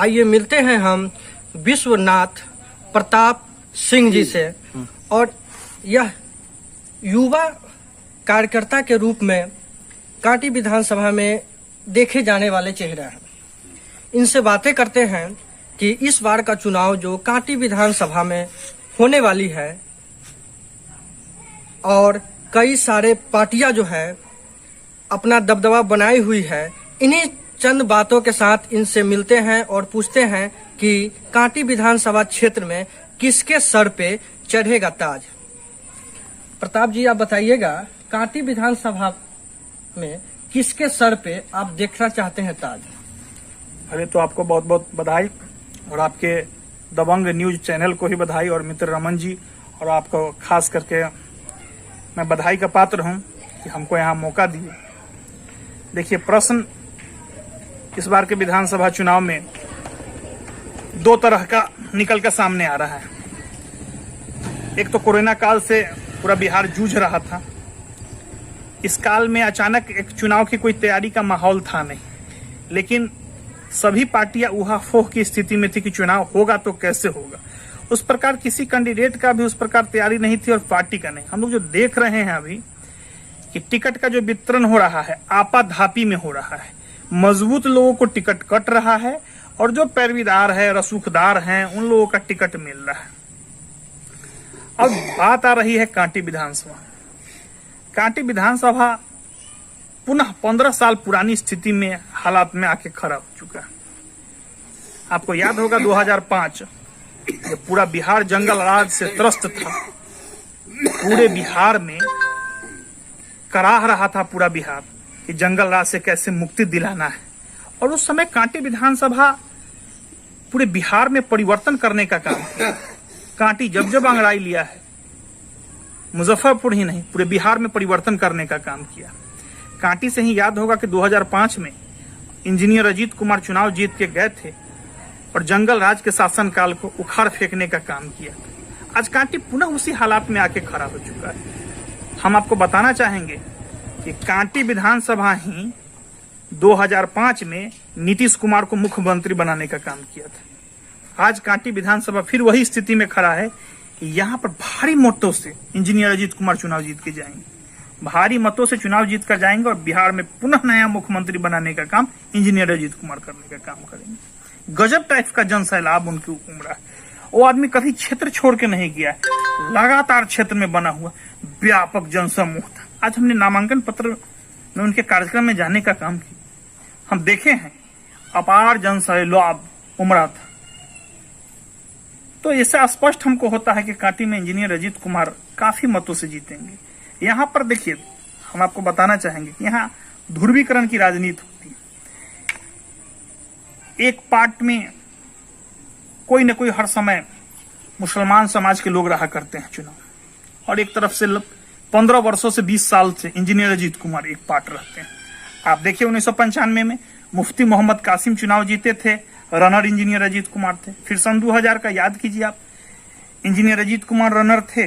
आइए मिलते हैं हम विश्वनाथ प्रताप सिंह जी से। और यह युवा कार्यकर्ता के रूप में कांटी विधानसभा में देखे जाने वाले चेहरा हैं। इनसे बातें करते हैं कि इस बार का चुनाव जो कांटी विधानसभा में होने वाली है और कई सारे पार्टियां जो है अपना दबदबा बनाई हुई है, इन्हीं चंद बातों के साथ इनसे मिलते हैं और पूछते हैं कि कांटी विधानसभा क्षेत्र में किसके सर पे चढ़ेगा ताज। प्रताप जी, आप बताइएगा कांटी विधानसभा में किसके सर पे आप देखना चाहते हैं ताज? पहले तो आपको बहुत बहुत बधाई और आपके दबंग न्यूज चैनल को ही बधाई और मित्र रमन जी और आपको खास करके मैं बधाई का पात्र हूं कि हमको यहाँ मौका दिए। देखिए, प्रश्न इस बार के विधानसभा चुनाव में दो तरह का निकल कर सामने आ रहा है। एक तो कोरोना काल से पूरा बिहार जूझ रहा था। इस काल में अचानक एक चुनाव की कोई तैयारी का माहौल था नहीं, लेकिन सभी पार्टियां ऊहापोह की स्थिति में थी कि चुनाव होगा तो कैसे होगा। उस प्रकार किसी कैंडिडेट का भी उस प्रकार तैयारी नहीं थी और पार्टी का नहीं। हम लोग जो देख रहे हैं अभी कि टिकट का जो वितरण हो रहा है आपाधापी में हो रहा है। मजबूत लोगों को टिकट कट रहा है और जो पैरवीदार है, रसूखदार हैं, उन लोगों का टिकट मिल रहा है। अब बात आ रही है कांटी विधानसभा। कांटी विधानसभा पुनः 15 साल पुरानी स्थिति में हालात में आके खड़ा हो चुका है। आपको याद होगा 2005 जब पूरा बिहार जंगल राज से त्रस्त था, पूरे बिहार में कराह रहा था पूरा बिहार कि जंगल राज से कैसे मुक्ति दिलाना है। और उस समय कांटी विधानसभा पूरे बिहार में परिवर्तन करने का काम किया। कांटी जब जब अंगड़ाई लिया है, मुजफ्फरपुर ही नहीं पूरे बिहार में परिवर्तन करने का काम किया। कांटी से ही याद होगा कि 2005 में इंजीनियर अजीत कुमार चुनाव जीत के गए थे और जंगल राज के शासनकाल को उखाड़ फेंकने का काम किया। आज कांटी पुनः उसी हालात में आके खड़ा हो चुका है। हम आपको बताना चाहेंगे कि कांटी विधानसभा ही 2005 में नीतीश कुमार को मुख्यमंत्री बनाने का काम किया था। आज कांटी विधानसभा फिर वही स्थिति में खड़ा है कि यहाँ पर भारी मतों से इंजीनियर अजीत कुमार चुनाव जीत के जाएंगे। भारी मतों से चुनाव जीत कर जाएंगे और बिहार में पुनः नया मुख्यमंत्री बनाने का काम इंजीनियर अजीत कुमार करने का काम करेंगे। गजब टाइप का जन सैलाब उनके उमड़ा है। वो आदमी कभी क्षेत्र छोड़ के नहीं गया है, लगातार क्षेत्र में बना हुआ व्यापक जनसमूह था। आज हमने नामांकन पत्र में उनके कार्यक्रम में जाने का काम किया। हम देखे हैं अपार जन सैलाब उमड़ा था। तो इससे स्पष्ट हमको होता है कि कांटी में इंजीनियर अजीत कुमार काफी मतों से जीतेंगे। यहाँ पर देखिए, हम आपको बताना चाहेंगे कि यहाँ ध्रुवीकरण की राजनीति होती है। एक पार्ट में कोई न कोई हर समय मुसलमान समाज के लोग रहा करते हैं चुनाव, और एक तरफ से 15 वर्षों से 20 साल से इंजीनियर अजीत कुमार एक पार्ट रहते हैं। आप देखिए 1995 में मुफ्ती मोहम्मद कासिम चुनाव जीते थे, रनर इंजीनियर अजीत कुमार थे। फिर सन 2000 का याद कीजिए आप, इंजीनियर अजीत कुमार रनर थे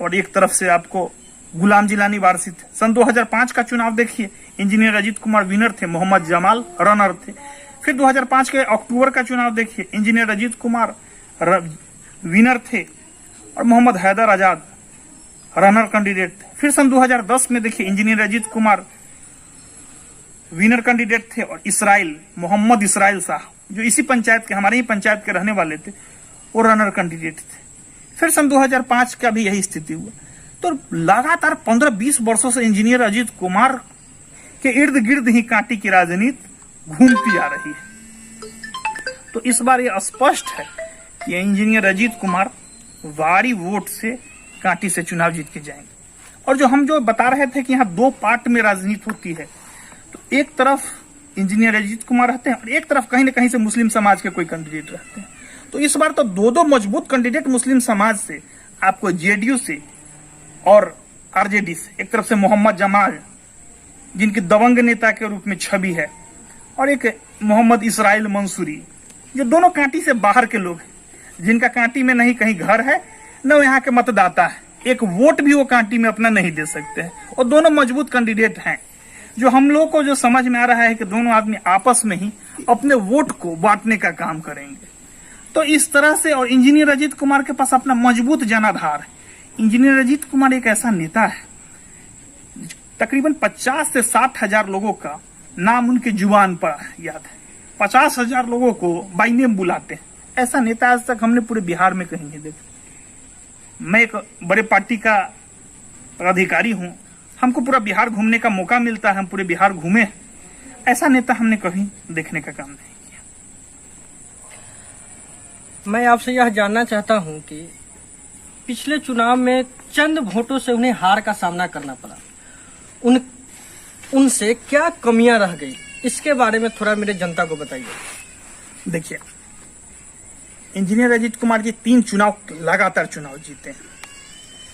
और एक तरफ से आपको गुलाम जिलानी वारसी थे। सन 2005 का चुनाव देखिए, इंजीनियर अजीत कुमार विनर थे, मोहम्मद जमाल रनर थे। फिर 2005 के अक्टूबर का चुनाव देखिए, इंजीनियर अजीत कुमार विनर थे और मोहम्मद हैदर आजाद रनर कैंडिडेट थे। फिर सन 2010 में देखिए, engineer Ajit Kumar winner candidate थे और मोहम्मद इसराइल साहब जो इसी पंचायत के, हमारे ही पंचायत के रहने वाले थे, वो रनर कैंडिडेट थे। फिर सन 2005 का भी यही स्थिति हुआ। तो लगातार 15-20 वर्षों से इंजीनियर अजीत कुमार के इर्द गिर्द ही कांटी की राजनीति घूमती आ रही है। तो इस बार ये स्पष्ट है कि इंजीनियर अजीत कुमार भारी वोट से कांटी से चुनाव जीत के जाएंगे। और जो बता रहे थे कि यहाँ दो पार्ट में राजनीति होती है, तो एक तरफ इंजीनियर अजीत कुमार रहते हैं और एक तरफ कहीं न कहीं से मुस्लिम समाज के कोई कैंडिडेट रहते हैं। तो इस बार तो दो मजबूत कैंडिडेट मुस्लिम समाज से, आपको जेडीयू से और आरजेडी से, एक तरफ से मोहम्मद जमाल जिनकी दबंग नेता के रूप में छवि है, और एक मोहम्मद इसराइल मंसूरी, जो दोनों कांटी से बाहर के लोग हैं, जिनका कांटी में नहीं कहीं घर है न यहाँ के मतदाता है, एक वोट भी वो कांटी में अपना नहीं दे सकते हैं, और दोनों मजबूत कैंडिडेट हैं। जो हम लोग को जो समझ में आ रहा है कि दोनों आदमी आपस में ही अपने वोट को बांटने का काम करेंगे। तो इस तरह से, और इंजीनियर अजीत कुमार के पास अपना मजबूत जनाधार है। इंजीनियर अजीत कुमार एक ऐसा नेता है, तकरीबन 50 से 60 हजार लोगों का नाम उनके जुबान पर याद है। 50 हजार लोगों को बाई नेम बुलाते हैं। ऐसा नेता आज तक हमने पूरे बिहार में कहीं नहीं देखा। मैं एक बड़े पार्टी का अधिकारी हूं, हमको पूरा बिहार घूमने का मौका मिलता है, हम पूरे बिहार घूमे। ऐसा नेता हमने कभी देखने का काम नहीं किया। मैं आपसे यह जानना चाहता हूं कि पिछले चुनाव में चंद वोटों से उन्हें हार का सामना करना पड़ा, उनसे क्या कमियां रह गई, इसके बारे में थोड़ा मेरे जनता को बताइए। देखिए, इंजीनियर अजीत कुमार जी 3 चुनाव लगातार चुनाव जीते हैं।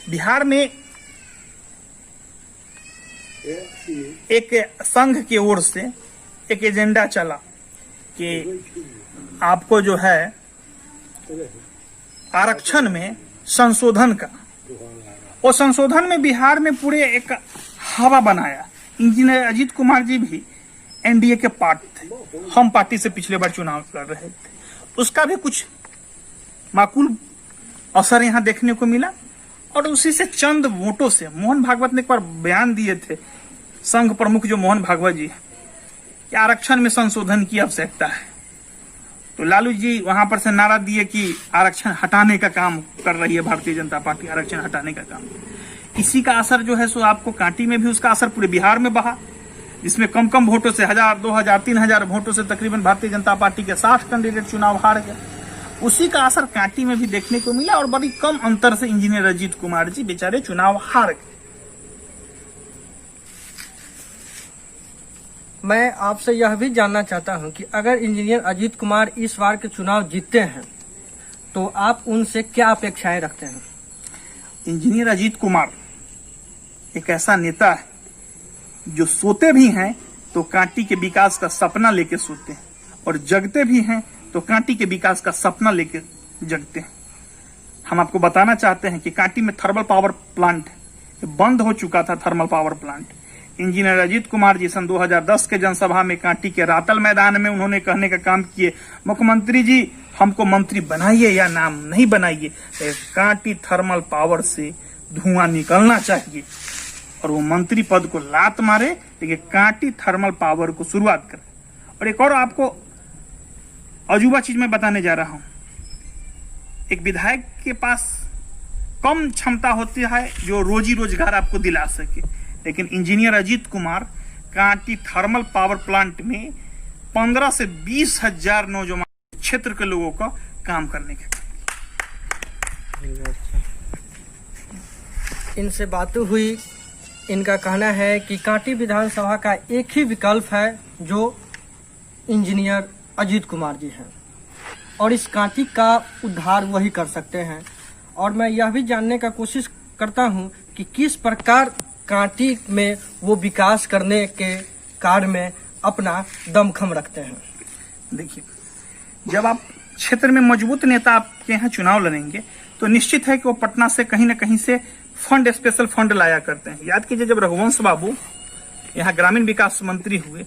बिहार में एक संघ की ओर से एक एजेंडा चला कि आपको जो है आरक्षण में संशोधन का, और संशोधन में बिहार में पूरे एक हवा बनाया। इंजीनियर अजीत कुमार जी भी एनडीए के पार्ट थे, हम पार्टी से पिछले बार चुनाव लड़ रहे थे। उसका भी कुछ माकूल असर यहाँ देखने को मिला, और उसी से चंद वोटों से मोहन भागवत ने एक बार बयान दिए थे, संघ प्रमुख जो मोहन भागवत जी है, कि आरक्षण में संशोधन की आवश्यकता है। तो लालू जी वहां पर से नारा दिए कि आरक्षण हटाने का काम कर रही है भारतीय जनता पार्टी, आरक्षण हटाने का काम। इसी का असर जो है सो आपको कांटी में भी उसका असर पूरे बिहार में बहा, जिसमें कम कम वोटों से 1000, 2000, 3000 वोटों से तकरीबन भारतीय जनता पार्टी के 60 कैंडिडेट चुनाव हार गए। उसी का असर कांटी में भी देखने को मिला, और बड़ी कम अंतर से इंजीनियर अजीत कुमार जी बेचारे चुनाव हार गए। मैं आपसे यह भी जानना चाहता हूं कि अगर इंजीनियर अजीत कुमार इस बार के चुनाव जीतते हैं तो आप उनसे क्या अपेक्षाएं रखते हैं? इंजीनियर अजीत कुमार एक ऐसा नेता है जो सोते भी हैं तो कांटी के विकास का सपना लेके सोते हैं, और जगते भी हैं तो कांटी के विकास का सपना लेके जगते हैं। हम आपको बताना चाहते हैं कि कांटी में थर्मल पावर प्लांट बंद हो चुका था। Thermal power plant engineer Ajit Kumar ji सन 2010 के जनसभा में कांटी के रातल मैदान में उन्होंने कहने का काम किए, मुख्यमंत्री जी हमको मंत्री बनाइए या नाम नहीं बनाइए, कांटी थर्मल पावर से धुआं निकलना चाहिए, और वो मंत्री पद को लात मारे, लेकिन कांटी थर्मल पावर को शुरुआत करे। और एक और आपको अजूबा चीज मैं बताने जा रहा हूं। एक विधायक के पास कम क्षमता होती है जो रोजी रोजगार आपको दिला सके, लेकिन engineer Ajit Kumar Kanti thermal power plant में 15 से 20 हजार नौजवान क्षेत्र के लोगों का काम करने के। इनसे बातें हुई, इनका कहना है कि कांटी विधानसभा का एक ही विकल्प है जो इंजीनियर अजीत कुमार जी हैं, और इस कांटी का उद्धार वही कर सकते हैं। और मैं यह भी जानने का कोशिश करता हूं कि किस प्रकार कांटी में वो विकास करने के कार्य में अपना दमखम रखते हैं। देखिए, जब आप क्षेत्र में मजबूत नेता आपके यहाँ चुनाव लड़ेंगे तो निश्चित है कि वो पटना से कहीं न कहीं से फंड, स्पेशल फंड लाया करते हैं। याद कीजिए, जब रघुवंश बाबू यहाँ ग्रामीण विकास मंत्री हुए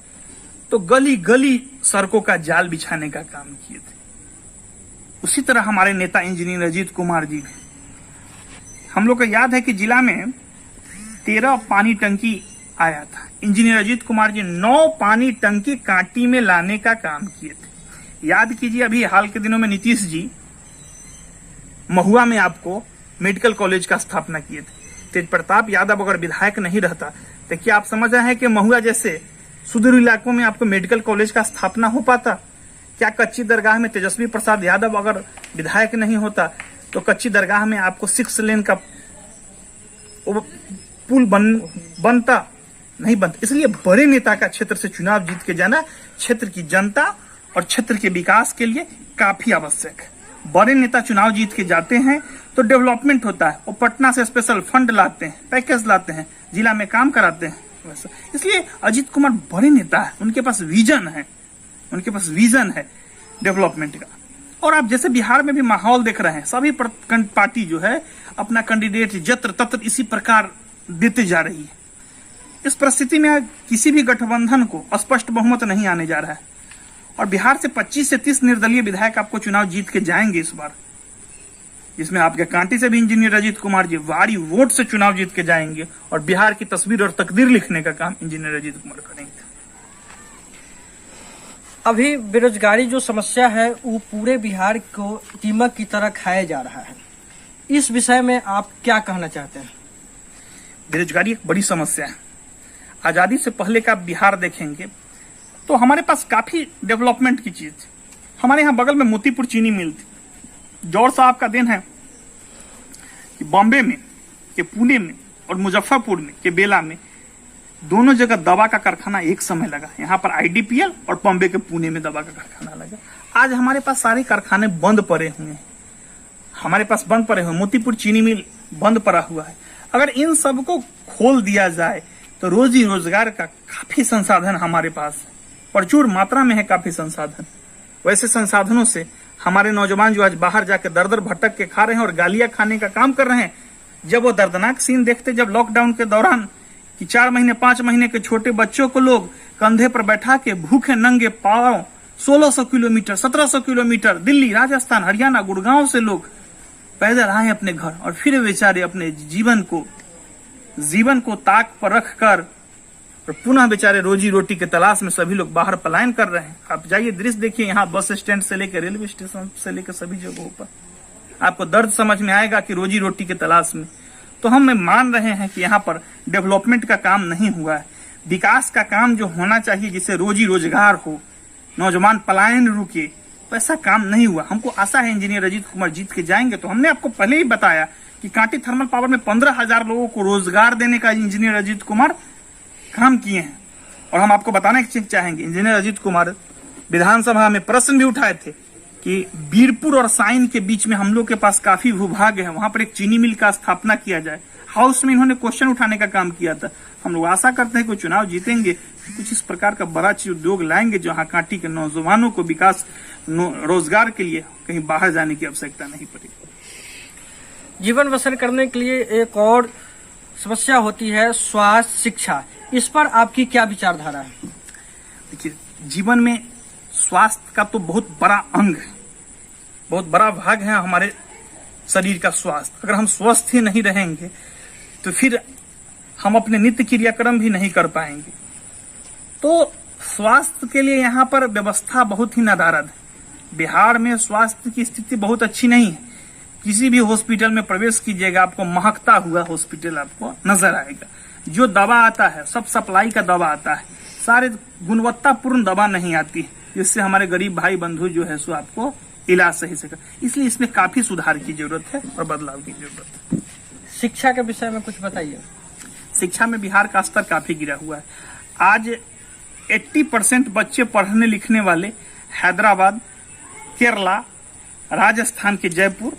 तो गली गली सड़कों का जाल बिछाने का काम किए थे। उसी तरह हमारे नेता इंजीनियर अजीत कुमार जी ने, हम लोग को याद है कि जिला में 13 पानी टंकी आया था। इंजीनियर अजीत कुमार जी 9 पानी टंकी कांटी में लाने का काम किए थे। याद कीजिए, अभी हाल के दिनों में नीतीश जी महुआ में आपको मेडिकल कॉलेज का स्थापना किए थे। तेज प्रताप यादव अगर विधायक नहीं रहता तो क्या आप समझ रहे हैं कि महुआ जैसे सुदूर इलाकों में आपको मेडिकल कॉलेज का स्थापना हो पाता? क्या कच्ची दरगाह में तेजस्वी प्रसाद यादव अगर विधायक नहीं होता तो कच्ची दरगाह में आपको 6 लेन का पुल बनता? नहीं बनता। इसलिए बड़े नेता का क्षेत्र से चुनाव जीत के जाना क्षेत्र की जनता और क्षेत्र के विकास के लिए काफी आवश्यक है। बड़े नेता चुनाव जीत के जाते हैं तो डेवलपमेंट होता है, वो पटना से स्पेशल फंड लाते हैं, पैकेज लाते हैं, जिला में काम कराते हैं। वैसा इसलिए अजीत कुमार बड़े नेता है, उनके पास विजन है, उनके पास विजन है डेवलपमेंट का। और आप जैसे बिहार में भी माहौल देख रहे हैं, सभी पार्टी जो है अपना कैंडिडेट जत्र तत्र इसी प्रकार देते जा रही है। इस परिस्थिति में किसी भी गठबंधन को स्पष्ट बहुमत नहीं आने जा रहा है और बिहार से 25 से 30 निर्दलीय विधायक आपको चुनाव जीत के जाएंगे इस बार, जिसमें आपके कांटी से भी इंजीनियर अजीत कुमार जी भारी वोट से चुनाव जीत के जाएंगे और बिहार की तस्वीर और तकदीर लिखने का काम इंजीनियर अजीत कुमार करेंगे। अभी बेरोजगारी जो समस्या है वो पूरे बिहार को दीमक की तरह खाया जा रहा है। इस विषय में आप क्या कहना चाहते हैं? बेरोजगारी एक बड़ी समस्या है। आजादी से पहले का बिहार देखेंगे तो हमारे पास काफी डेवलपमेंट की चीज। हमारे यहाँ बगल में मोतीपुर चीनी मिल थी। जौहर साहब का दिन है कि बॉम्बे में, के पुणे में और मुजफ्फरपुर में, के बेला में दोनों जगह दवा का कारखाना एक समय लगा। यहाँ पर आईडीपीएल और बॉम्बे के पुणे में दवा का कारखाना लगा। आज हमारे पास सारे कारखाने बंद पड़े हुए हैं। हमारे पास बंद पड़े हुए, मोतीपुर चीनी मिल बंद पड़ा हुआ है। अगर इन सबको खोल दिया जाए तो रोजी रोजगार का काफी संसाधन हमारे पास है, प्रचुर मात्रा में है काफी संसाधन। वैसे संसाधनों से हमारे नौजवान जो आज बाहर जाके दर दर भटक के खा रहे हैं और गालियां खाने का काम कर रहे हैं, जब वो दर्दनाक सीन देखते जब लॉकडाउन के दौरान कि 4 महीने 5 महीने के छोटे बच्चों को लोग कंधे पर बैठा के भूखे नंगे पांव 1600 किलोमीटर 1700 किलोमीटर दिल्ली, राजस्थान, हरियाणा, गुड़गांव से लोग पैदल आए अपने घर और फिर बेचारे अपने जीवन को ताक पर रख कर और पुनः बेचारे रोजी रोटी के तलाश में सभी लोग बाहर पलायन कर रहे हैं। आप जाइए दृश्य देखिए, यहाँ बस स्टैंड से लेकर रेलवे स्टेशन से लेकर सभी जगहों पर आपको दर्द समझ में आएगा कि रोजी रोटी के तलाश में। तो हम मान रहे हैं कि यहाँ पर डेवलपमेंट का काम नहीं हुआ है। विकास का काम जो होना चाहिए, जिससे रोजी रोजगार हो, नौजवान पलायन रुके, तो ऐसा काम नहीं हुआ। हमको आशा है इंजीनियर अजीत कुमार जीत के जाएंगे। तो हमने आपको पहले ही बताया कि कांटी थर्मल पावर में 15,000 लोगों को रोजगार देने का इंजीनियर अजीत कुमार काम किए हैं। और हम आपको बताना चाहेंगे, इंजीनियर अजीत कुमार विधानसभा में प्रश्न भी उठाए थे कि बीरपुर और साइन के बीच में हम लोग के पास काफी भूभाग है, वहां पर एक चीनी मिल का स्थापना किया जाए। हाउस में इन्होंने क्वेश्चन उठाने का काम किया था। हम लोग आशा करते हैं कि चुनाव जीतेंगे, कुछ इस प्रकार का बड़ा चीज उद्योग लाएंगे जहां कांटी के नौजवानों को विकास रोजगार के लिए कहीं बाहर जाने की आवश्यकता नहीं पड़ेगी। जीवन बसर करने के लिए एक और समस्या होती है स्वास्थ्य शिक्षा। इस पर आपकी क्या विचारधारा है? देखिए, जीवन में स्वास्थ्य का तो बहुत बड़ा अंग है, बहुत बड़ा भाग है हमारे शरीर का स्वास्थ्य। अगर हम स्वस्थ ही नहीं रहेंगे तो फिर हम अपने नित्य क्रियाक्रम भी नहीं कर पाएंगे। तो स्वास्थ्य के लिए यहाँ पर व्यवस्था बहुत ही नदारद है। बिहार में स्वास्थ्य की स्थिति बहुत अच्छी नहीं है। किसी भी हॉस्पिटल में प्रवेश कीजिएगा, आपको महकता हुआ हॉस्पिटल आपको नजर आएगा। जो दवा आता है सब सप्लाई का दवा आता है, सारे गुणवत्तापूर्ण दवा नहीं आती, जिससे हमारे गरीब भाई बंधु जो है सो आपको इलाज सही से कर। इसलिए इसमें काफी सुधार की जरूरत है और बदलाव की जरूरत है। शिक्षा के विषय में कुछ बताइए। शिक्षा में बिहार का स्तर काफी गिरा हुआ है। आज 80% बच्चे पढ़ने लिखने वाले हैदराबाद, केरला, राजस्थान के जयपुर,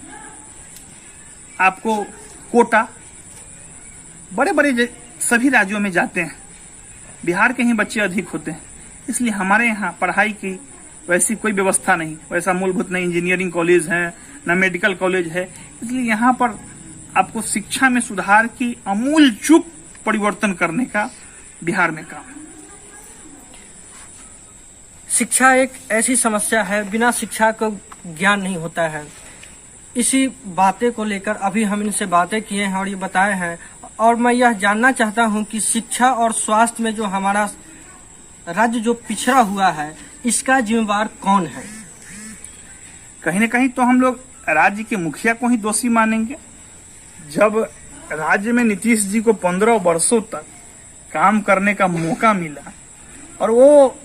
आपको कोटा, बड़े बड़े सभी राज्यों में जाते हैं। बिहार के ही बच्चे अधिक होते हैं। इसलिए हमारे यहाँ पढ़ाई की वैसी कोई व्यवस्था नहीं, वैसा मूलभूत नहीं, इंजीनियरिंग कॉलेज है न मेडिकल कॉलेज है। इसलिए यहाँ पर आपको शिक्षा में सुधार की आमूल चूक परिवर्तन करने का बिहार में काम है। शिक्षा एक ऐसी समस्या है, बिना शिक्षा को ज्ञान नहीं होता है। इसी बातें को लेकर अभी हम इनसे बातें किए हैं और ये बताए हैं। और मैं यह जानना चाहता हूं कि शिक्षा और स्वास्थ्य में जो हमारा राज्य जो पिछड़ा हुआ है, इसका जिम्मेवार कौन है? कहीं न कहीं तो हम लोग राज्य के मुखिया को ही दोषी मानेंगे। जब राज्य में नीतीश जी को 15 वर्षों तक काम करने का मौका मिला और वो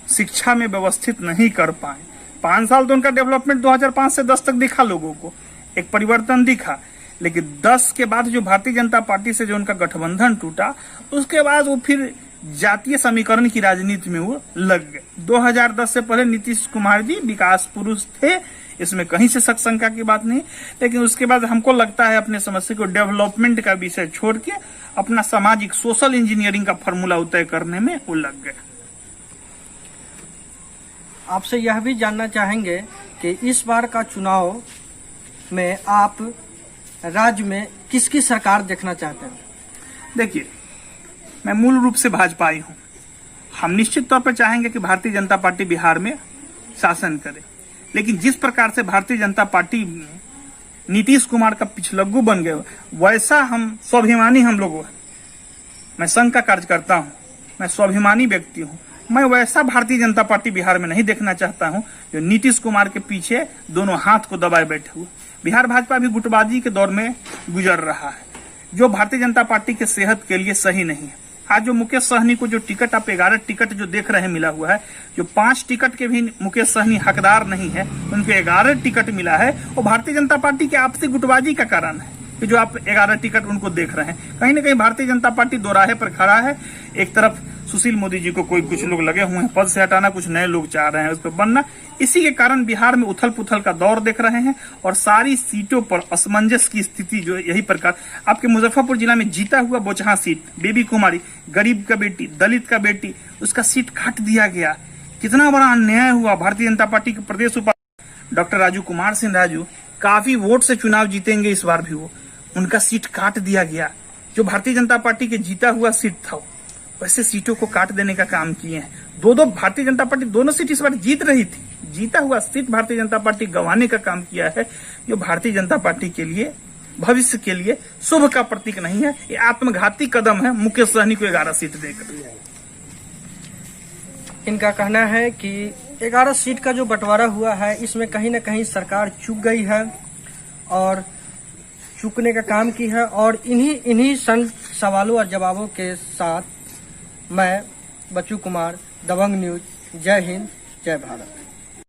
शिक्षा में व्यवस्थित नहीं कर पाए, 5 साल तो उनका डेवलपमेंट 2005 से 10 तक दिखा, लोगों को एक परिवर्तन दिखा। लेकिन 10 के बाद जो भारतीय जनता पार्टी से जो उनका गठबंधन टूटा, उसके बाद वो फिर जातीय समीकरण की राजनीति में वो लग गए। 2010 से पहले नीतीश कुमार जी विकास पुरुष थे, इसमें कहीं से शक शंका की बात नहीं। लेकिन उसके बाद हमको लगता है अपने समस्या को डेवलपमेंट का विषय छोड़ के अपना सामाजिक सोशल इंजीनियरिंग का फॉर्मूला तय करने में वो लग गए। आपसे यह भी जानना चाहेंगे कि इस बार का चुनाव में आप राज्य में किसकी सरकार देखना चाहते हैं? देखिए, मैं मूल रूप से भाजपाई हूं। हम निश्चित तौर पर चाहेंगे कि भारतीय जनता पार्टी बिहार में शासन करे, लेकिन जिस प्रकार से भारतीय जनता पार्टी नीतीश कुमार का पिछलग्गू बन गए, वैसा हम स्वाभिमानी हम लोग हैं। मैं संघ का कार्यकर्ता हूं, मैं स्वाभिमानी व्यक्ति हूं। मैं वैसा भारतीय जनता पार्टी बिहार में नहीं देखना चाहता हूं जो नीतीश कुमार के पीछे दोनों हाथ को दबाए बैठे हुए। बिहार भाजपा भी गुटबाजी के दौर में गुजर रहा है, जो भारतीय जनता पार्टी के सेहत के लिए सही नहीं है। आज जो मुकेश सहनी को जो टिकट, आप 11 टिकट जो देख रहे हैं मिला हुआ है, जो 5 टिकट के भी मुकेश सहनी हकदार नहीं है, उनको 11 टिकट मिला है, वो भारतीय जनता पार्टी के आपसी गुटबाजी का कारण है कि जो आप 11 टिकट उनको देख रहे हैं। कहीं ना कहीं भारतीय जनता पार्टी दोराहे पर खड़ा है। एक तरफ सुशील मोदी जी को कुछ लोग लगे हुए हैं पद से हटाना, कुछ नए लोग चाह रहे हैं उस पर बनना। इसी के कारण बिहार में उथल पुथल का दौर देख रहे हैं और सारी सीटों पर असमंजस की स्थिति जो यही प्रकार। आपके मुजफ्फरपुर जिला में जीता हुआ बोचहा सीट, बेबी कुमारी, गरीब का बेटी, दलित का बेटी, उसका सीट काट दिया गया। कितना बड़ा अन्याय हुआ। भारतीय जनता पार्टी के प्रदेश उपाध्यक्ष डॉक्टर राजू कुमार सिंह राजू काफी वोट से चुनाव जीतेंगे इस बार भी, वो उनका सीट काट दिया गया। जो भारतीय जनता पार्टी के जीता हुआ सीट था, वैसे सीटों को काट देने का काम किए हैं। दो भारतीय जनता पार्टी दोनों सीट इस बार जीत रही थी, जीता हुआ सीट भारतीय जनता पार्टी गंवाने का काम किया है, जो भारतीय जनता पार्टी के लिए, भविष्य के लिए शुभ का प्रतीक नहीं है। ये आत्मघाती कदम है मुकेश सहनी को 11 सीट देकर। इनका कहना है कि 11 सीट का जो बंटवारा हुआ है, इसमें कहीं न कहीं सरकार चूक गई है और चूकने का काम की है। और इन्हीं सवालों और जवाबों के साथ मैं बच्चू कुमार, दबंग न्यूज। जय हिंद, जय भारत।